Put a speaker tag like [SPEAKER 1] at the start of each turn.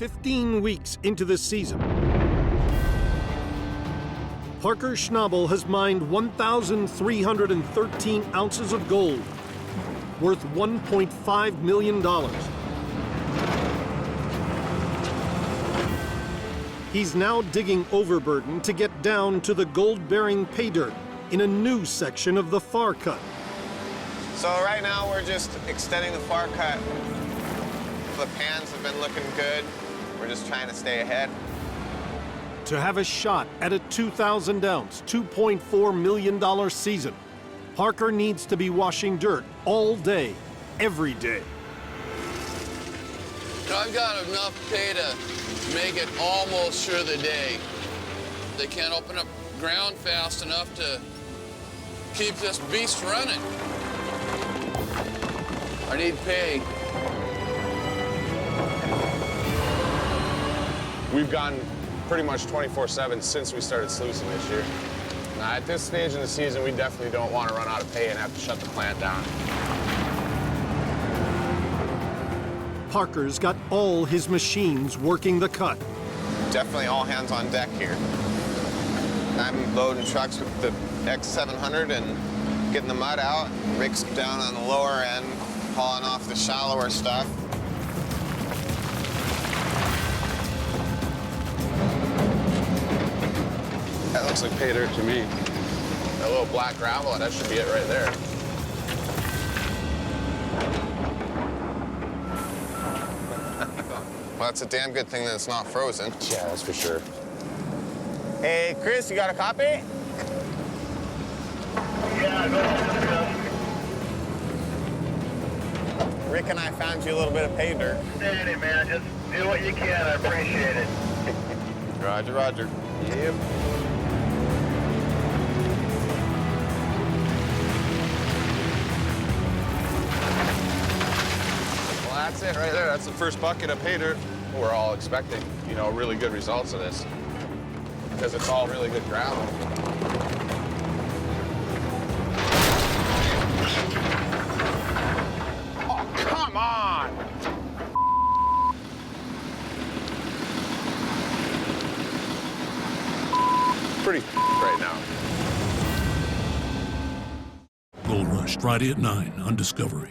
[SPEAKER 1] 15 weeks into the season, Parker Schnabel has mined 1,313 ounces of gold, worth $1.5 million. He's now digging overburden to get down to the gold-bearing pay dirt in a new section of the far cut.
[SPEAKER 2] So right now we're just extending the far cut. The pans have been looking good. We're just trying to stay ahead.
[SPEAKER 1] To have a shot at a 2,000-ounce, $2.4 million season, Parker needs to be washing dirt all day, every day.
[SPEAKER 3] I've got enough pay to make it almost sure the day. They can't open up ground fast enough to keep this beast running. I need pay.
[SPEAKER 4] We've gone pretty much 24/7 since we started sluicing this year. Now, at this stage in the season, we definitely don't want to run out of pay and have to shut the plant down.
[SPEAKER 1] Parker's got all his machines working the cut.
[SPEAKER 2] Definitely all hands on deck here. I'm loading trucks with the X700 and getting the mud out. Rick's down on the lower end, hauling off the shallower stuff.
[SPEAKER 4] That looks like pay dirt to me. That little black gravel, that should be it right there.
[SPEAKER 2] Well, that's a damn good thing that it's not frozen.
[SPEAKER 4] Yeah, that's for sure.
[SPEAKER 2] Hey, Chris, you got a copy?
[SPEAKER 5] Yeah, go ahead.
[SPEAKER 2] Rick and I found you a little bit of pay dirt.
[SPEAKER 5] Steady, man. Just do what you can. I appreciate it.
[SPEAKER 2] Roger, roger. Yep.
[SPEAKER 4] Well, that's it right there. That's the first bucket of pay dirt. We're all expecting, you know, really good results of this because it's all really good gravel. Oh, come on! Pretty right now.
[SPEAKER 6] Gold Rush, Friday at 9 on Discovery.